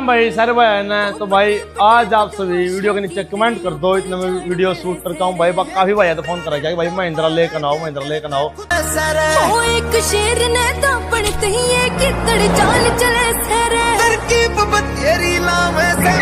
राम भाई सारे भाई है ना। तो भाई आज आप सभी वीडियो के नीचे कमेंट कर दो, इतना मैं वीडियो शूट करता हूँ भाई। काफी भाई है तो फोन करा क्या भाई महिंद्रा लेकर आओ, महिंद्रा लेकर आओ। एक शेर ने तो पढ़ते ही कितड़ चाल चले सरे तरकीब बतेरी लावे से